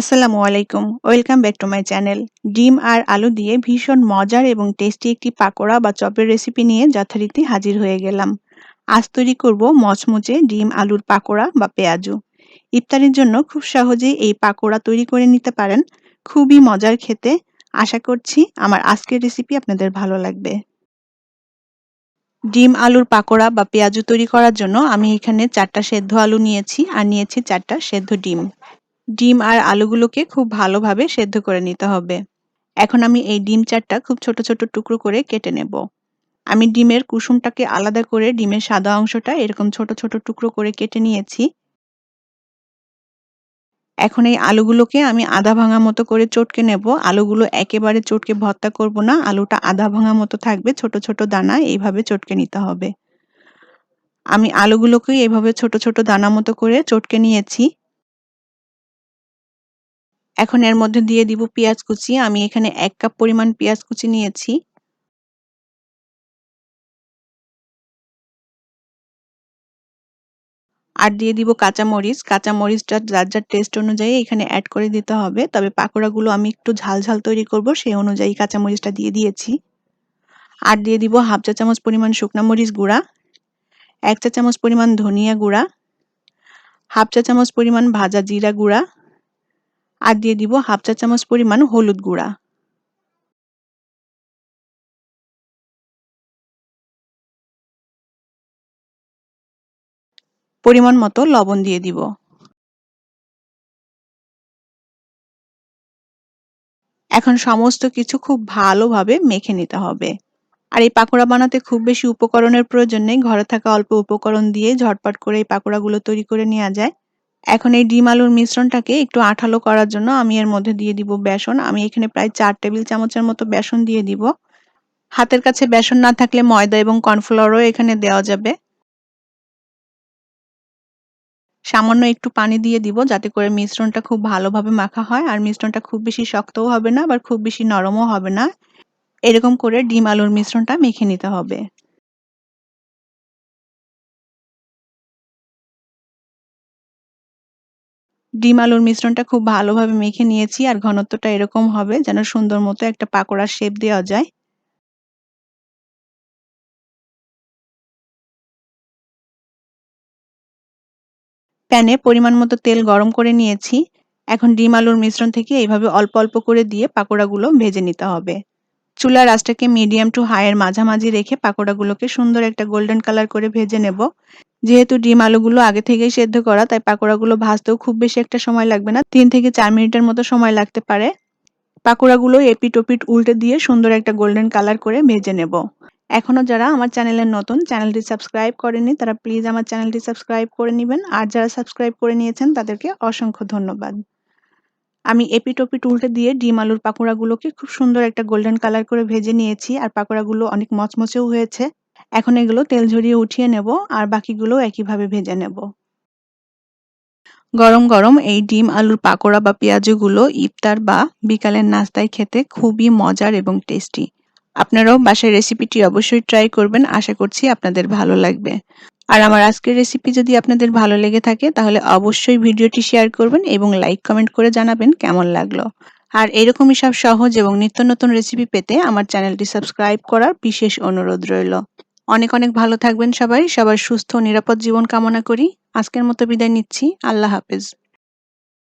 আসসালামু আলাইকুম। Welcome back to my channel. ডিম আর আলু দিয়ে ভীষণ মজার এবং টেস্টি একটি পাকোড়া বা চপের রেসিপি নিয়ে যথারীতি হাজির হয়ে গেলাম। আজ তৈরি করব মচমচে ডিম আলুর পাকোড়া বা পেঁয়াজু। ইফতারির জন্য খুব সহজেই এই পাকোড়া তৈরি করে নিতে পারেন। খুবই মজার খেতে। আশা করছি আমার আজকের রেসিপি আপনাদের ভালো লাগবে। ডিম আলুর পাকোড়া বা পেঁয়াজু তৈরি করার জন্য আমি এখানে ৪টা সেদ্ধ আলু নিয়েছি আর নিয়েছি ৪টা সেদ্ধ ডিম। ডিম আর আলুগুলোকে খুব ভালোভাবে সেদ্ধ করে নিতে হবে। এখন আমি এই ডিম ৪টা খুব ছোট, ছোট টুকরো করে কেটে নেব। আমি ডিমের কুসুমটাকে আলাদা করে ডিমের সাদা অংশটা এরকম ছোট, ছোট টুকরো করে কেটে নিয়েছি। এখন এই আলুগুলোকে আমি আধা ভাঙা মতো করে চটকে নেব। আলুগুলো একেবারে চটকে ভর্তা করব না। আলুটা আধা ভাঙা মতো থাকবে। ছোট, ছোট দানা এইভাবে চটকে নিতে হবে। আমি আলুগুলোকেই এভাবে ছোট, ছোট দানা মতো করে চটকে নিয়েছি। এখন এর মধ্যে দিয়ে দিব পেঁয়াজ কুচি। আমি এখানে ১ কাপ পরিমাণ পেঁয়াজ কুচি নিয়েছি। আর দিয়ে দিব কাঁচামরিচ। কাঁচামরিচটা যার, যার টেস্ট অনুযায়ী এখানে এড করে দিতে হবে। তবে পাকোড়াগুলো আমি একটু ঝাল, ঝাল তৈরি করব সেই অনুযায়ী কাঁচামরিচটা দিয়ে দিয়েছি। আর দিয়ে দিব ১/২ চা চামচ পরিমাণ শুকনা মরিচ গুঁড়া, ১ চা চামচ পরিমাণ ধনিয়া গুঁড়া, ১/২ চা চামচ পরিমাণ ভাজা জিরা গুঁড়া, আর দিয়ে দিব ১/২ চা চামচ পরিমাণ হলুদ গুঁড়া। পরিমাণ মতো লবণ দিয়ে দিব। এখন সমস্ত কিছু খুব ভালোভাবে মেখে নিতে হবে। আর এই পাকোড়া বানাতে খুব বেশি উপকরণের প্রয়োজন নেই। ঘরে থাকা অল্প উপকরণ দিয়ে ঝটপট করে এই পাকোড়াগুলো তৈরি করে নেওয়া যায়। এখন এই ডিম আলুর মিশ্রণটাকে একটু আঠালো করার জন্য আমি এর মধ্যে দিয়ে দিব বেসন। আমি এখানে প্রায় ৪ টেবিল চামচের মতো বেসন দিয়ে দিব। হাতের কাছে বেসন না থাকলে ময়দা এবং কর্নফ্লাওয়ারও এখানে দেওয়া যাবে। সামান্য একটু পানি দিয়ে দিব যাতে করে মিশ্রণটা খুব ভালোভাবে মাখা হয় আর মিশ্রণটা খুব বেশি শক্তও হবে না আবার খুব বেশি নরমও হবে না। এরকম করে ডিম আলুর মিশ্রণটা মেখে নিতে হবে। ডিম আলুর মিশ্রণটা খুব ভালোভাবে মেখে নিয়েছি আর ঘনত্বটা এরকম হবে যেন সুন্দর মতো একটা পাকোড়ার শেপ দেওয়া যায়। প্যানে পরিমাণ মতো তেল গরম করে নিয়েছি। এখন ডিম আলুর মিশ্রণ থেকে এইভাবে অল্প অল্প করে দিয়ে পাকোড়াগুলো ভেজে নিতে হবে। চুলার আঁচটাকে মিডিয়াম টু হাই এর মাঝামাঝি রেখে পাকোড়াগুলোকে সুন্দর একটা গোল্ডেন কালার করে ভেজে নেব। যেহেতু ডিম আলুগুলো আগে থেকেই সেদ্ধ করা তাই পাকোড়াগুলো ভাজতেও খুব বেশি একটা সময় লাগবে না। ৩ থেকে ৪ মিনিটের মতো সময় লাগতে পারে। পাকোড়াগুলো এপিট ওপিট উল্টে দিয়ে সুন্দর একটা গোল্ডেন কালার করে ভেজে নেব। এখনো যারা আমার চ্যানেলে নতুন, চ্যানেলটি সাবস্ক্রাইব করেননি তারা প্লিজ আমার চ্যানেলটি সাবস্ক্রাইব করে নিবেন। আর যারা সাবস্ক্রাইব করে নিয়েছেন তাদেরকে অসংখ্য ধন্যবাদ। আমি এপিট ওপিট উল্টে দিয়ে ডিম আলুর পাকোড়াগুলোকে খুব সুন্দর একটা গোল্ডেন কালার করে ভেজে নিয়েছি আর পাকোড়াগুলো অনেক মচমচেও হয়েছে। এখন এগুলো তেল ঝরিয়ে উঠিয়ে নেব আর বাকিগুলো একইভাবে ভেজে নেব। গরম, গরম এই ডিম আলুর পাকোড়া বা পেঁয়াজুগুলো ইফতার বা বিকালের নাস্তায় খেতে খুবই মজার এবং টেস্টি। আপনারাও বাসায় রেসিপিটি অবশ্যই ট্রাই করবেন। আশা করছি আপনাদের ভালো লাগবে। আর আমার আজকের রেসিপি যদি আপনাদের ভালো লেগে থাকে তাহলে অবশ্যই ভিডিওটি শেয়ার করবেন এবং লাইক কমেন্ট করে জানাবেন কেমন লাগলো। আর এরকমই সব সহজ এবং নিত্য নতুন রেসিপি পেতে আমার চ্যানেলটি সাবস্ক্রাইব করার বিশেষ অনুরোধ রইল। অনেক অনেক ভালো থাকবেন সবাই। সবার সুস্থ ও নিরাপদ জীবন কামনা করি। আজকের মতো বিদায় নিচ্ছি। আল্লাহ হাফেজ।